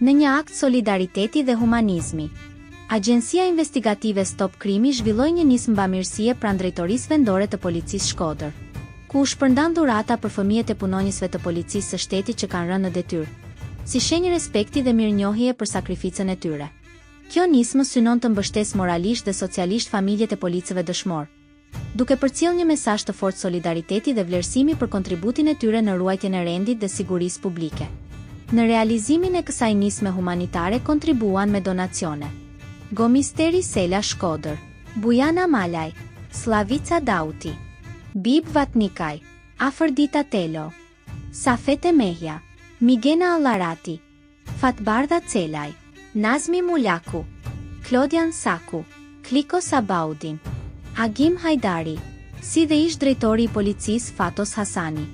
Në një akt solidariteti dhe humanizmi, Agjencia Investigative Stop Krimi zhvilloi një nismë bamirësie pranë Drejtorisë Vendore të Policisë Shkodër, ku u shpërndan dhurata për fëmijët e punonjësve të policisë së shtetit që kanë rënë në detyrë, si shenjë respekti dhe mirënjohje për sakrificën e tyre. Kjo nismë synon të mbështesë moralisht dhe socialisht familjet e policëve dëshmor, duke përcjellë një mesazh të fortë solidariteti dhe vlerësimi për kontributin e tyre në ruajtjen e rendit dhe sigurisë publike. Në realizimin e kësaj nisme humanitare kontribuan me donacione Gomisteri Sela Shkodër, Bujana Malaj, Slavica Dauti, Bib Vatnikaj, Afërdita Telo, Safete Mehja, Migena Allarati, Fatbardha Celaj, Nazmi Mulaku, Klodian Saku, Kliko Sabaudin, Agim Hajdari, si dhe ish drejtori i policisë Fatos Hasani,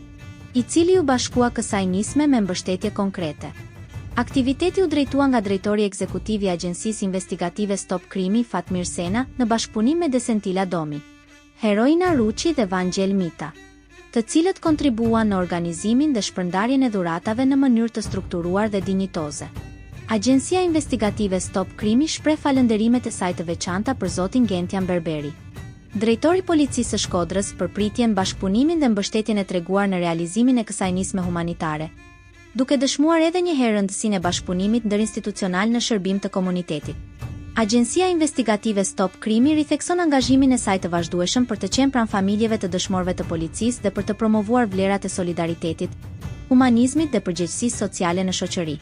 i cili u bashkua kësaj nisme me mbështetje konkrete. Aktiviteti u drejtua nga drejtori ekzekutiv i Agjencisë Investigative Stop Krimi Fatmir Sena në bashkëpunim me Desentila Domi, Heroina Ruçi dhe Vangjel Mita, të cilët kontribuan në organizimin dhe shpërndarjen e dhuratave në mënyrë të strukturuar dhe dinjitoze. Agjencia Investigative Stop Krimi shpreh falënderimet e saj të veçanta për zotin Gentian Berberi, drejtori i Policisë së Shkodrës, për pritjen, bashkëpunimin dhe mbështetjen e treguar në realizimin e kësaj nisme humanitare, duke dëshmuar edhe një herë rëndësinë e bashkëpunimit ndërinstitucional në shërbim të komunitetit. Agjencia Investigative Stop Krimi rithekson angazhimin e saj të vazhdueshëm për të qenë pranë familjeve të dëshmorëve të policisë dhe për të promovuar vlerat e solidaritetit, humanizmit dhe përgjegjësisë sociale në shoqëri.